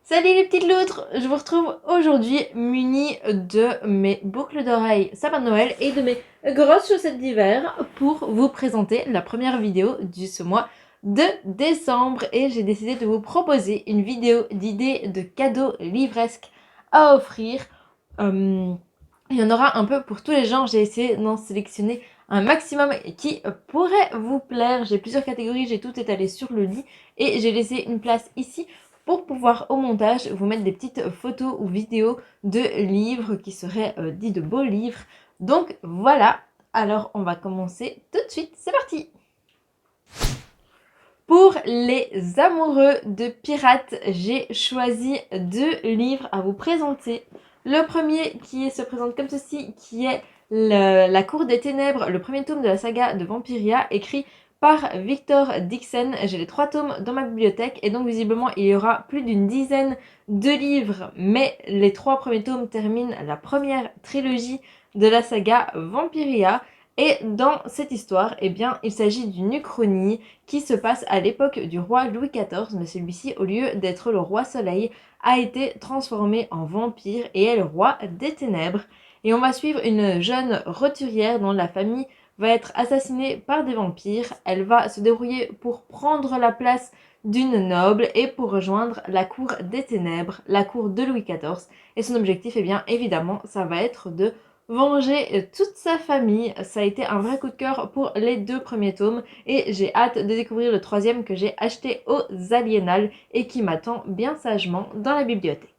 Salut les petites loutres, je vous retrouve aujourd'hui munie de mes boucles d'oreilles sapin de Noël et de mes grosses chaussettes d'hiver pour vous présenter la première vidéo de ce mois de décembre. Et j'ai décidé de vous proposer une vidéo d'idées de cadeaux livresques à offrir. Il y en aura un peu pour tous les genres, j'ai essayé d'en sélectionner un maximum qui pourrait vous plaire. J'ai plusieurs catégories, j'ai tout étalé sur le lit et j'ai laissé une place ici pour pouvoir au montage vous mettre des petites photos ou vidéos de livres qui seraient dits de beaux livres. Donc voilà, alors on va commencer tout de suite, c'est parti! Pour les amoureux de pirates, j'ai choisi 2 livres à vous présenter. Le premier qui se présente comme ceci, qui est La Cour des Ténèbres, le premier tome de la saga de Vampiria, écrit par Victor Dixon. J'ai les 3 tomes dans ma bibliothèque et donc visiblement il y aura plus d'une dizaine de livres, mais les 3 premiers tomes terminent la première trilogie de la saga Vampiria. Et dans cette histoire, eh bien, il s'agit d'une uchronie qui se passe à l'époque du roi Louis XIV, mais celui-ci, au lieu d'être le roi Soleil, a été transformé en vampire et est le roi des ténèbres. Et on va suivre une jeune roturière dont la famille va être assassinée par des vampires. Elle va se débrouiller pour prendre la place d'une noble et pour rejoindre la cour des ténèbres, la cour de Louis XIV. Et son objectif, eh bien, évidemment, ça va être de venger toute sa famille. Ça a été un vrai coup de cœur pour les 2 premiers tomes et j'ai hâte de découvrir le 3e que j'ai acheté aux Aliénales et qui m'attend bien sagement dans la bibliothèque.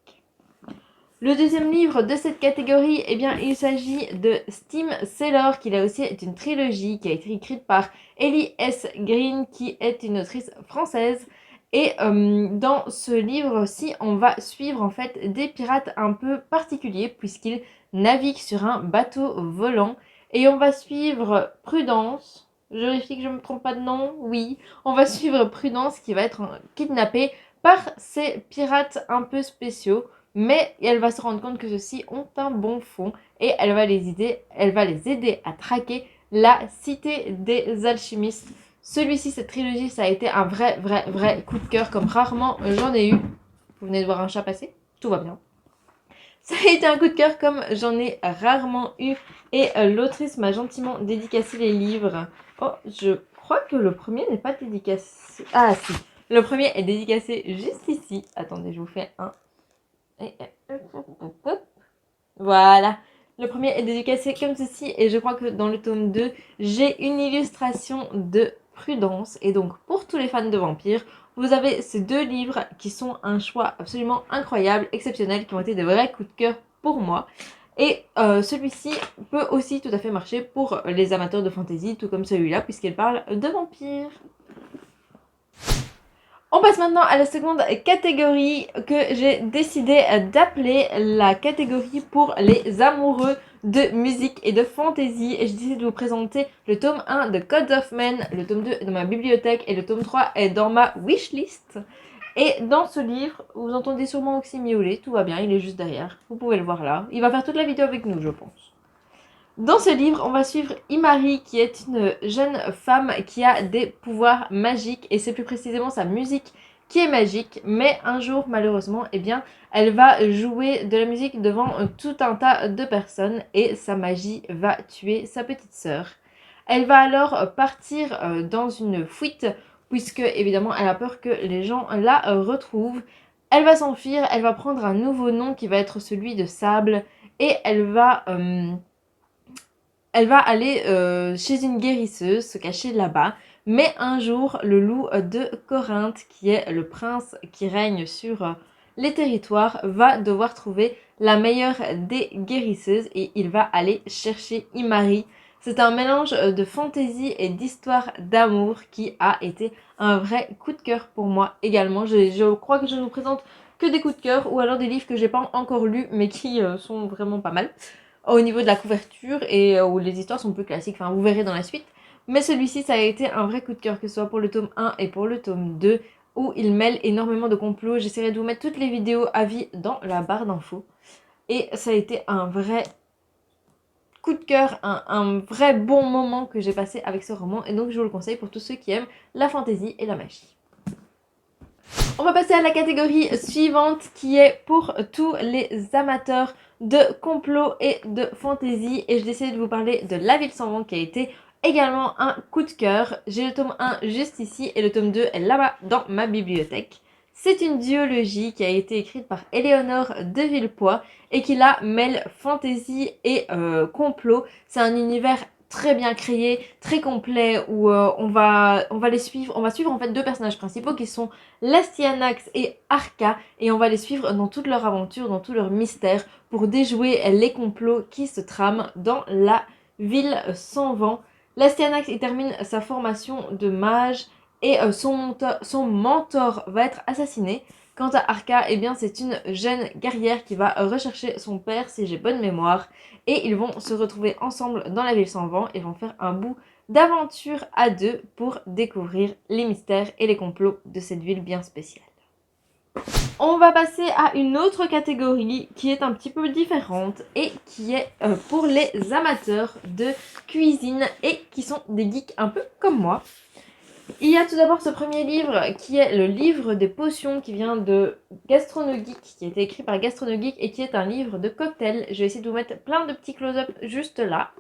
Le 2e livre de cette catégorie, eh bien, il s'agit de Steam Sailor, qui là aussi est une trilogie qui a été écrite par Ellie S. Green, qui est une autrice française. Et dans ce livre-ci, on va suivre en fait des pirates un peu particuliers puisqu'ils naviguent sur un bateau volant. Et on va suivre Prudence. Je vérifie que je ne me trompe pas de nom. Oui, on va suivre Prudence qui va être kidnappée par ces pirates un peu spéciaux. Mais elle va se rendre compte que ceux-ci ont un bon fond et elle va les aider à traquer la cité des alchimistes. Celui-ci, cette trilogie, ça a été un vrai coup de cœur comme rarement j'en ai eu. Vous venez de voir un chat passer? Tout va bien. Ça a été un coup de cœur comme j'en ai rarement eu et l'autrice m'a gentiment dédicacé les livres. Oh, je crois que le premier n'est pas dédicacé. Ah si, le premier est dédicacé juste ici. Attendez, je vous fais un... Voilà. Le premier est dédicacé comme ceci et je crois que dans le tome 2, j'ai une illustration de Prudence. Et donc pour tous les fans de vampires, vous avez ces 2 livres qui sont un choix absolument incroyable, exceptionnel, qui ont été de vrais coups de cœur pour moi. Et celui-ci peut aussi tout à fait marcher pour les amateurs de fantasy, tout comme celui-là, puisqu'il parle de vampires. On passe maintenant à la seconde catégorie que j'ai décidé d'appeler la catégorie pour les amoureux de musique et de fantasy. Et j'ai décidé de vous présenter le tome 1 de Codes of Men, le tome 2 est dans ma bibliothèque et le tome 3 est dans ma wishlist. Et dans ce livre, vous entendez sûrement Oxy miauler, tout va bien, il est juste derrière. Vous pouvez le voir là. Il va faire toute la vidéo avec nous, je pense. Dans ce livre, on va suivre Imari, qui est une jeune femme qui a des pouvoirs magiques, et c'est plus précisément sa musique qui est magique, mais un jour, malheureusement, eh bien, elle va jouer de la musique devant tout un tas de personnes, et sa magie va tuer sa petite sœur. Elle va alors partir dans une fuite, puisque, évidemment, elle a peur que les gens la retrouvent. Elle va s'enfuir, elle va prendre un nouveau nom qui va être celui de Sable, et elle va aller chez une guérisseuse, se cacher là-bas. Mais un jour, le loup de Corinthe, qui est le prince qui règne sur les territoires, va devoir trouver la meilleure des guérisseuses et il va aller chercher Imari. C'est un mélange de fantaisie et d'histoire d'amour qui a été un vrai coup de cœur pour moi également. Je crois que je ne vous présente que des coups de cœur ou alors des livres que j'ai pas encore lus mais qui sont vraiment pas mal au niveau de la couverture et où les histoires sont plus classiques, enfin vous verrez dans la suite. Mais celui-ci, ça a été un vrai coup de cœur, que ce soit pour le tome 1 et pour le tome 2, où il mêle énormément de complots. J'essaierai de vous mettre toutes les vidéos à vie dans la barre d'infos. Et ça a été un vrai coup de cœur, un vrai bon moment que j'ai passé avec ce roman. Et donc je vous le conseille pour tous ceux qui aiment la fantaisie et la magie. On va passer à la catégorie suivante qui est pour tous les amateurs de complot et de fantasy. Et je décide de vous parler de La Ville sans vent qui a été également un coup de cœur. J'ai le tome 1 juste ici et le tome 2 est là-bas dans ma bibliothèque. C'est une duologie qui a été écrite par Éléonore de Villepoix et qui là mêle fantasy et complot. C'est un univers très bien créé, très complet où on va suivre en fait deux personnages principaux qui sont Lastianax et Arca et on va les suivre dans toute leur aventure, dans tout leur mystère pour déjouer les complots qui se trament dans la ville sans vent. Lastianax il termine sa formation de mage et son mentor va être assassiné. Quant à Arca, eh bien c'est une jeune guerrière qui va rechercher son père si j'ai bonne mémoire et ils vont se retrouver ensemble dans la ville sans vent et vont faire un bout d'aventure à deux pour découvrir les mystères et les complots de cette ville bien spéciale. On va passer à une autre catégorie qui est un petit peu différente et qui est pour les amateurs de cuisine et qui sont des geeks un peu comme moi. Il y a tout d'abord ce premier livre qui est le livre des potions qui vient de Gastronogeek, qui a été écrit par Gastronogeek et qui est un livre de cocktail. Je vais essayer de vous mettre plein de petits close-up juste là.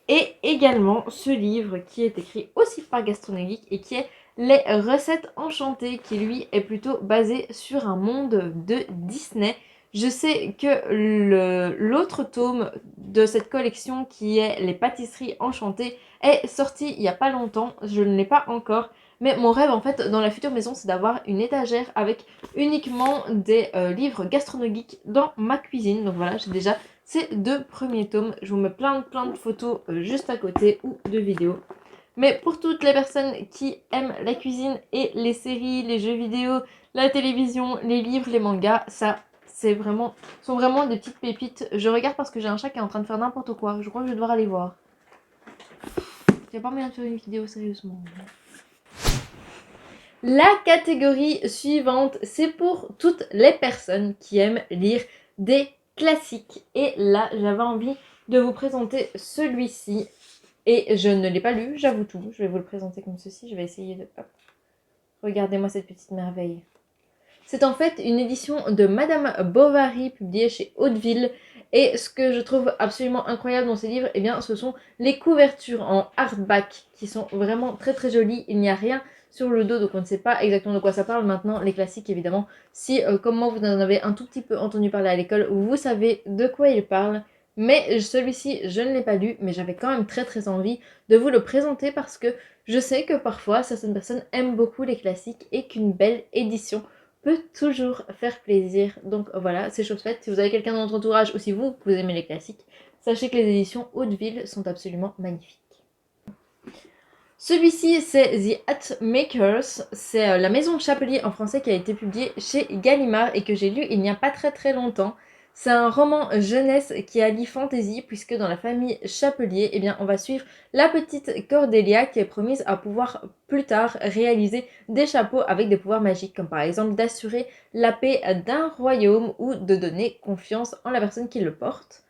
Et également ce livre qui est écrit aussi par Gastronogeek et qui est Les recettes enchantées, qui lui est plutôt basé sur un monde de Disney. Je sais que l'autre tome de cette collection qui est Les pâtisseries enchantées est sorti il n'y a pas longtemps, je ne l'ai pas encore. Mais mon rêve en fait dans la future maison c'est d'avoir une étagère avec uniquement des livres Gastronogeek dans ma cuisine. Donc voilà, j'ai déjà ces deux premiers tomes. Je vous mets plein de photos juste à côté ou de vidéos. Mais pour toutes les personnes qui aiment la cuisine et les séries, les jeux vidéo, la télévision, les livres, les mangas, ça sont vraiment des petites pépites. Je regarde parce que j'ai un chat qui est en train de faire n'importe quoi. Je crois que je vais devoir aller voir. Il n'y a pas moyen de faire une vidéo sérieusement. La catégorie suivante, c'est pour toutes les personnes qui aiment lire des classiques. Et là, j'avais envie de vous présenter celui-ci. Et je ne l'ai pas lu, j'avoue tout. Je vais vous le présenter comme ceci. Je vais essayer de... Hop. Regardez-moi cette petite merveille. C'est en fait une édition de Madame Bovary publiée chez Hauteville. Et ce que je trouve absolument incroyable dans ces livres, eh bien, ce sont les couvertures en hardback qui sont vraiment très jolies. Il n'y a rien sur le dos, donc on ne sait pas exactement de quoi ça parle. Maintenant, les classiques, évidemment, si comme moi vous en avez un tout petit peu entendu parler à l'école, vous savez de quoi il parle. Mais celui-ci, je ne l'ai pas lu, mais j'avais quand même très envie de vous le présenter parce que je sais que parfois certaines personnes aiment beaucoup les classiques et qu'une belle édition peut toujours faire plaisir. Donc voilà, c'est chose faite. Si vous avez quelqu'un dans votre entourage ou si vous aimez les classiques, sachez que les éditions Hauteville sont absolument magnifiques. Celui-ci, c'est The Hat Makers. C'est la maison de Chapelier en français qui a été publié chez Gallimard et que j'ai lu il n'y a pas très longtemps. C'est un roman jeunesse qui allie fantasy puisque dans la famille Chapelier, eh bien, on va suivre la petite Cordelia qui est promise à pouvoir plus tard réaliser des chapeaux avec des pouvoirs magiques comme par exemple d'assurer la paix d'un royaume ou de donner confiance en la personne qui le porte.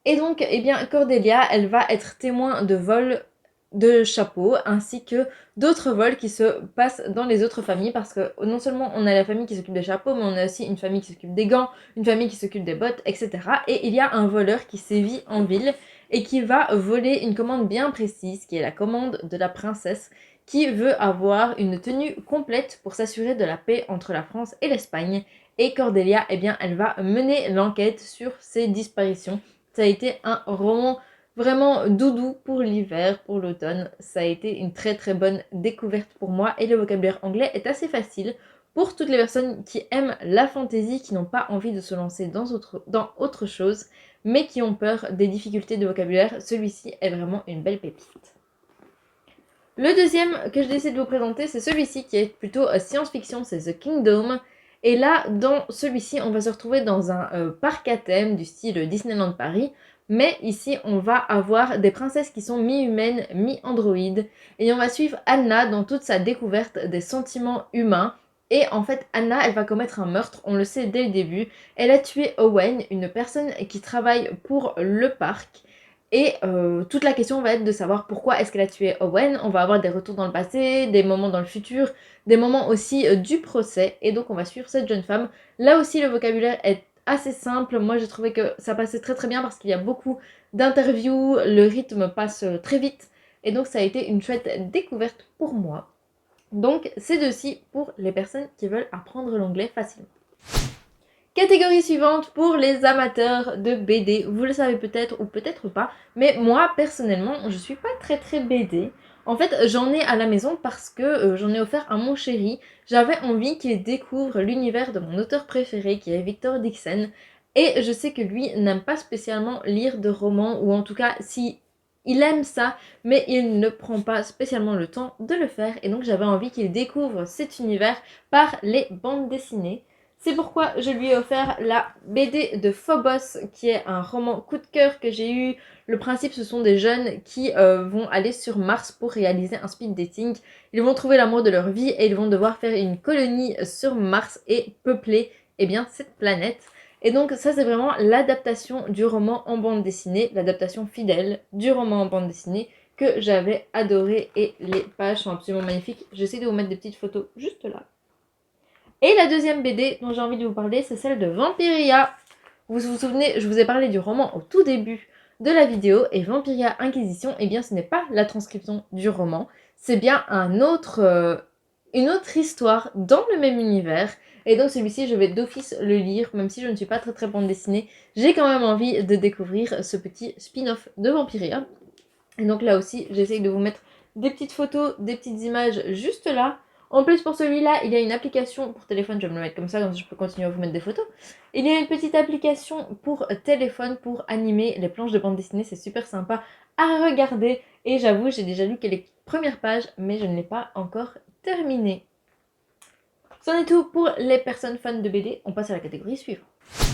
Et donc, eh bien, Cordelia, elle va être témoin de vols de chapeaux ainsi que d'autres vols qui se passent dans les autres familles parce que non seulement on a la famille qui s'occupe des chapeaux mais on a aussi une famille qui s'occupe des gants, une famille qui s'occupe des bottes, etc. Et il y a un voleur qui sévit en ville et qui va voler une commande bien précise qui est la commande de la princesse qui veut avoir une tenue complète pour s'assurer de la paix entre la France et l'Espagne. Et Cordelia, eh bien, elle va mener l'enquête sur ces disparitions. Ça a été un roman vraiment doudou pour l'hiver, pour l'automne. Ça a été une très bonne découverte pour moi et le vocabulaire anglais est assez facile pour toutes les personnes qui aiment la fantaisie, qui n'ont pas envie de se lancer dans autre chose, mais qui ont peur des difficultés de vocabulaire. Celui-ci est vraiment une belle pépite. Le deuxième que je décide de vous présenter, c'est celui-ci qui est plutôt science-fiction, c'est The Kingdom. Et là, dans celui-ci, on va se retrouver dans un parc à thème du style Disneyland Paris. Mais ici, on va avoir des princesses qui sont mi-humaines, mi-androïdes. Et on va suivre Anna dans toute sa découverte des sentiments humains. Et en fait, Anna, elle va commettre un meurtre, on le sait dès le début. Elle a tué Owen, une personne qui travaille pour le parc. Et toute la question va être de savoir pourquoi est-ce qu'elle a tué Owen. On va avoir des retours dans le passé, des moments dans le futur, des moments aussi du procès. Et donc on va suivre cette jeune femme. Là aussi le vocabulaire est assez simple. Moi j'ai trouvé que ça passait très très bien parce qu'il y a beaucoup d'interviews, le rythme passe très vite. Et donc ça a été une chouette découverte pour moi. Donc c'est aussi pour les personnes qui veulent apprendre l'anglais facilement. Catégorie suivante pour les amateurs de BD. Vous le savez peut-être ou peut-être pas, mais moi personnellement, je suis pas très BD. En fait, j'en ai à la maison parce que j'en ai offert à mon chéri. J'avais envie qu'il découvre l'univers de mon auteur préféré qui est Victor Dixon. Et je sais que lui n'aime pas spécialement lire de romans, ou en tout cas, si il aime ça, mais il ne prend pas spécialement le temps de le faire. Et donc j'avais envie qu'il découvre cet univers par les bandes dessinées. C'est pourquoi je lui ai offert la BD de Phobos, qui est un roman coup de cœur que j'ai eu. Le principe, ce sont des jeunes qui vont aller sur Mars pour réaliser un speed dating. Ils vont trouver l'amour de leur vie et ils vont devoir faire une colonie sur Mars et peupler cette planète. Et donc ça, c'est vraiment l'adaptation du roman en bande dessinée, l'adaptation fidèle du roman en bande dessinée que j'avais adoré, et les pages sont absolument magnifiques. J'essaie de vous mettre des petites photos juste là. Et la deuxième BD dont j'ai envie de vous parler, c'est celle de Vampiria. Vous vous souvenez, je vous ai parlé du roman au tout début de la vidéo, et Vampiria Inquisition, eh bien ce n'est pas la transcription du roman, c'est bien une autre histoire dans le même univers. Et donc celui-ci, je vais d'office le lire, même si je ne suis pas très bande dessinée. J'ai quand même envie de découvrir ce petit spin-off de Vampiria. Et donc là aussi, j'essaye de vous mettre des petites photos, des petites images juste là. En plus, pour celui-là, il y a une application pour téléphone, je vais me le mettre comme ça je peux continuer à vous mettre des photos. Il y a une petite application pour téléphone pour animer les planches de bande dessinée, c'est super sympa à regarder. Et j'avoue, j'ai déjà lu que les premières pages, mais je ne l'ai pas encore terminé. C'en est tout pour les personnes fans de BD, on passe à la catégorie suivante.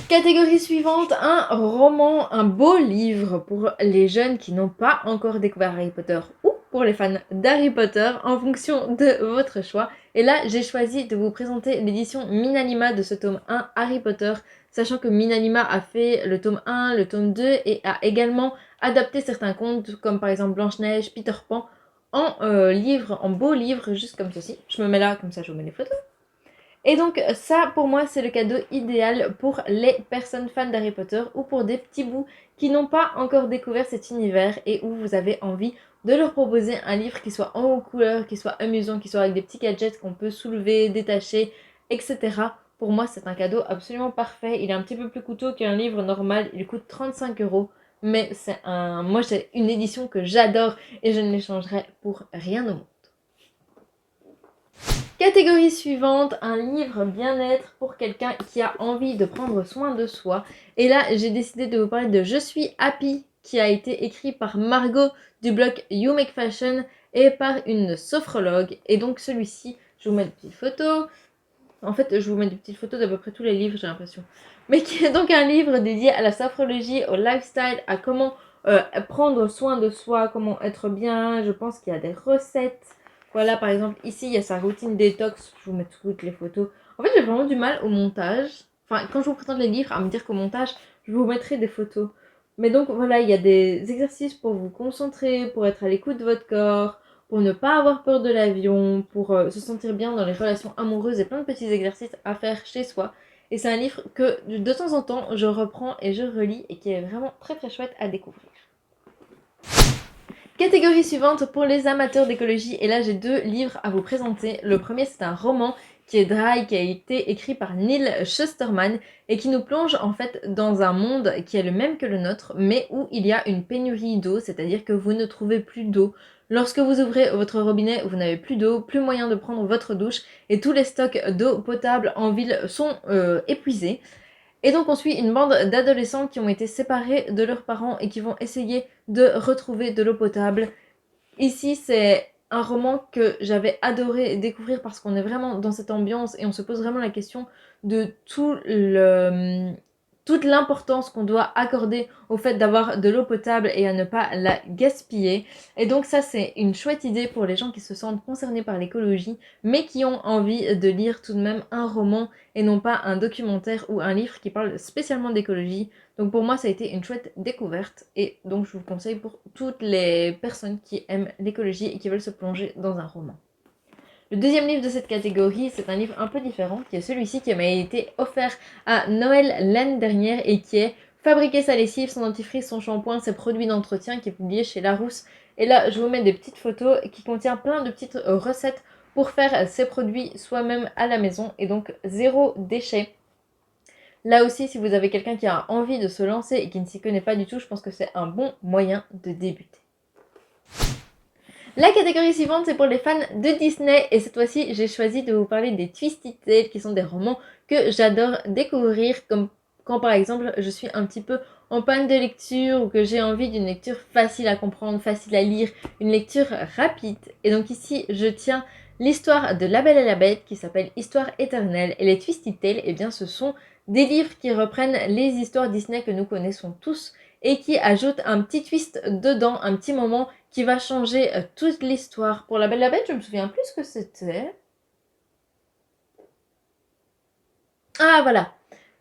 Catégorie suivante, un roman, un beau livre pour les jeunes qui n'ont pas encore découvert Harry Potter, ou pour les fans d'Harry Potter, en fonction de votre choix. Et là, j'ai choisi de vous présenter l'édition Minalima de ce tome 1 Harry Potter, sachant que Minalima a fait le tome 1, le tome 2, et a également adapté certains contes, comme par exemple Blanche-Neige, Peter Pan, en livre, en beau livre, juste comme ceci. Je me mets là, comme ça je vous mets les photos. Et donc ça, pour moi, c'est le cadeau idéal pour les personnes fans d'Harry Potter ou pour des petits bouts qui n'ont pas encore découvert cet univers et où vous avez envie de leur proposer un livre qui soit en haut couleur, qui soit amusant, qui soit avec des petits gadgets qu'on peut soulever, détacher, etc. Pour moi, c'est un cadeau absolument parfait. Il est un petit peu plus coûteux qu'un livre normal. Il coûte 35 €. Mais moi, c'est une édition que j'adore et je ne l'échangerai pour rien au monde. Catégorie suivante, un livre bien-être pour quelqu'un qui a envie de prendre soin de soi. Et là, j'ai décidé de vous parler de Je suis happy, qui a été écrit par Margot du blog You Make Fashion et par une sophrologue. Et donc celui-ci, je vous mets des petites photos. En fait, je vous mets des petites photos d'à peu près tous les livres, j'ai l'impression. Mais qui est donc un livre dédié à la sophrologie, au lifestyle, à comment prendre soin de soi, comment être bien. Je pense qu'il y a des recettes. Voilà, par exemple, ici, il y a sa routine détox. Je vous mets toutes les photos. En fait, j'ai vraiment du mal au montage. Enfin, quand je vous présente les livres, à me dire qu'au montage, je vous mettrai des photos. Mais donc, voilà, il y a des exercices pour vous concentrer, pour être à l'écoute de votre corps, pour ne pas avoir peur de l'avion, pour se sentir bien dans les relations amoureuses, et plein de petits exercices à faire chez soi. Et c'est un livre que de temps en temps je reprends et je relis et qui est vraiment très chouette à découvrir. Catégorie suivante pour les amateurs d'écologie, et là j'ai deux livres à vous présenter. Le premier, c'est un roman qui est dry, qui a été écrit par Neil Shusterman et qui nous plonge en fait dans un monde qui est le même que le nôtre, mais où il y a une pénurie d'eau, c'est-à-dire que vous ne trouvez plus d'eau. Lorsque vous ouvrez votre robinet, vous n'avez plus d'eau, plus moyen de prendre votre douche, et tous les stocks d'eau potable en ville sont épuisés. Et donc on suit une bande d'adolescents qui ont été séparés de leurs parents et qui vont essayer de retrouver de l'eau potable. Ici, c'est un roman que j'avais adoré découvrir parce qu'on est vraiment dans cette ambiance et on se pose vraiment la question de toute l'importance qu'on doit accorder au fait d'avoir de l'eau potable et à ne pas la gaspiller. Et donc ça, c'est une chouette idée pour les gens qui se sentent concernés par l'écologie, mais qui ont envie de lire tout de même un roman et non pas un documentaire ou un livre qui parle spécialement d'écologie. Donc pour moi, ça a été une chouette découverte et donc je vous conseille pour toutes les personnes qui aiment l'écologie et qui veulent se plonger dans un roman. Le deuxième livre de cette catégorie, c'est un livre un peu différent, qui est celui-ci qui m'a été offert à Noël l'année dernière et qui est Fabriquer sa lessive, son dentifrice, son shampoing, ses produits d'entretien, qui est publié chez Larousse. Et là, je vous mets des petites photos qui contiennent plein de petites recettes pour faire ces produits soi-même à la maison et donc zéro déchet. Là aussi, si vous avez quelqu'un qui a envie de se lancer et qui ne s'y connaît pas du tout, je pense que c'est un bon moyen de débuter. La catégorie suivante, c'est pour les fans de Disney et cette fois-ci, j'ai choisi de vous parler des Twisted Tales qui sont des romans que j'adore découvrir comme quand par exemple je suis un petit peu en panne de lecture ou que j'ai envie d'une lecture facile à comprendre, facile à lire, une lecture rapide. Et donc ici, je tiens l'histoire de La Belle et la Bête qui s'appelle Histoire éternelle et les Twisted Tales, eh bien ce sont des livres qui reprennent les histoires Disney que nous connaissons tous et qui ajoutent un petit twist dedans, un petit moment qui va changer toute l'histoire. Pour La Belle et la Bête, je me souviens plus ce que c'était. Ah voilà.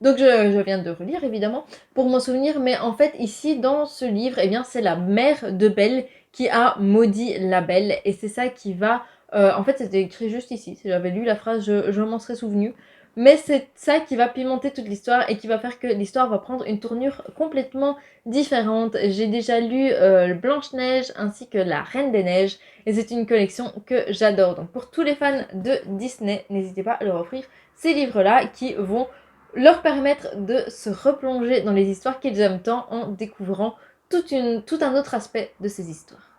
Donc je viens de relire évidemment pour m'en souvenir, mais en fait ici dans ce livre, eh bien c'est la mère de Belle qui a maudit la Belle et c'est ça qui va... en fait c'était écrit juste ici, si j'avais lu la phrase je m'en serais souvenu. Mais c'est ça qui va pimenter toute l'histoire et qui va faire que l'histoire va prendre une tournure complètement différente. J'ai déjà lu Blanche-Neige ainsi que La Reine des Neiges et c'est une collection que j'adore. Donc pour tous les fans de Disney, n'hésitez pas à leur offrir ces livres-là qui vont leur permettre de se replonger dans les histoires qu'ils aiment tant en découvrant tout un autre aspect de ces histoires.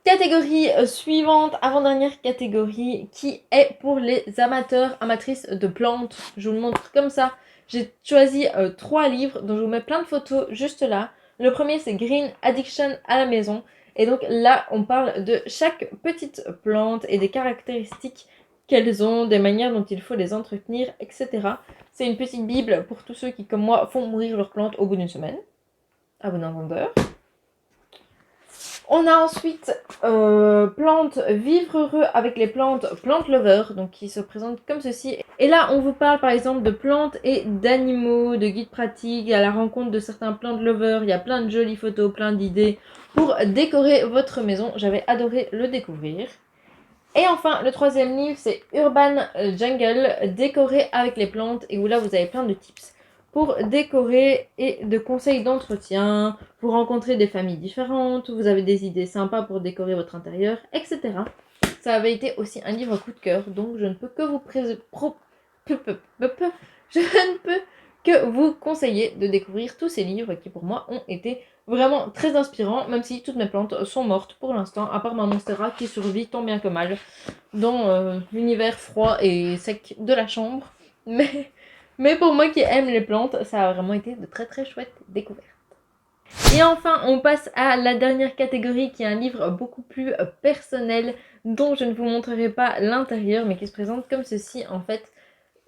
Catégorie suivante, avant-dernière catégorie, qui est pour les amateurs, amatrices de plantes. Je vous le montre comme ça. J'ai choisi 3 livres dont je vous mets plein de photos juste là. Le premier, c'est Green Addiction à la maison. Et donc là, on parle de chaque petite plante et des caractéristiques qu'elles ont, des manières dont il faut les entretenir, etc. C'est une petite bible pour tous ceux qui, comme moi, font mourir leurs plantes au bout d'une semaine. À bon entendeur. On a ensuite plantes, vivre heureux avec les plantes, Plant Lover, donc qui se présentent comme ceci. Et là, on vous parle par exemple de plantes et d'animaux, de guides pratiques, à la rencontre de certains Plant Lovers. Il y a plein de jolies photos, plein d'idées pour décorer votre maison. J'avais adoré le découvrir. Et enfin, le troisième livre, c'est Urban Jungle, décorer avec les plantes, et où là, vous avez plein de tips pour décorer et de conseils d'entretien, pour rencontrer des familles différentes, vous avez des idées sympas pour décorer votre intérieur, etc. Ça avait été aussi un livre coup de cœur, donc je ne peux que vous conseiller de découvrir tous ces livres qui pour moi ont été vraiment très inspirants, même si toutes mes plantes sont mortes pour l'instant, à part ma Monstera qui survit tant bien que mal dans l'univers froid et sec de la chambre. Mais pour moi qui aime les plantes, ça a vraiment été de très très chouettes découvertes. Et enfin, on passe à la dernière catégorie qui est un livre beaucoup plus personnel dont je ne vous montrerai pas l'intérieur mais qui se présente comme ceci. En fait,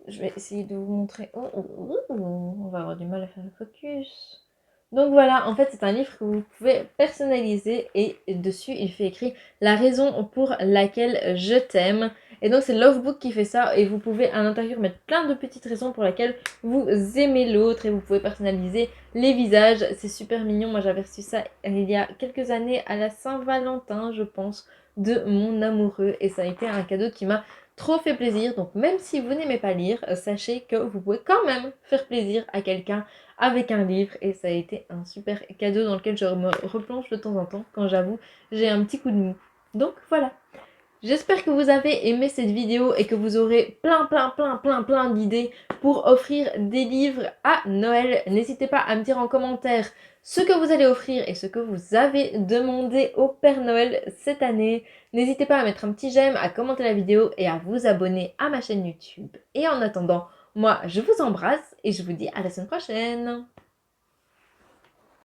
je vais essayer de vous montrer. On va avoir du mal à faire le focus. Donc voilà, en fait c'est un livre que vous pouvez personnaliser et dessus il fait écrit la raison pour laquelle je t'aime. Et donc c'est Lovebook qui fait ça et vous pouvez à l'intérieur mettre plein de petites raisons pour lesquelles vous aimez l'autre et vous pouvez personnaliser les visages. C'est super mignon, moi j'avais reçu ça il y a quelques années à la Saint-Valentin je pense de mon amoureux et ça a été un cadeau qui m'a trop fait plaisir. Donc même si vous n'aimez pas lire, sachez que vous pouvez quand même faire plaisir à quelqu'un avec un livre et ça a été un super cadeau dans lequel je me replonge de temps en temps quand j'avoue j'ai un petit coup de mou. Donc voilà. J'espère que vous avez aimé cette vidéo et que vous aurez plein d'idées pour offrir des livres à Noël. N'hésitez pas à me dire en commentaire ce que vous allez offrir et ce que vous avez demandé au Père Noël cette année. N'hésitez pas à mettre un petit j'aime, à commenter la vidéo et à vous abonner à ma chaîne YouTube. Et en attendant, moi je vous embrasse et je vous dis à la semaine prochaine.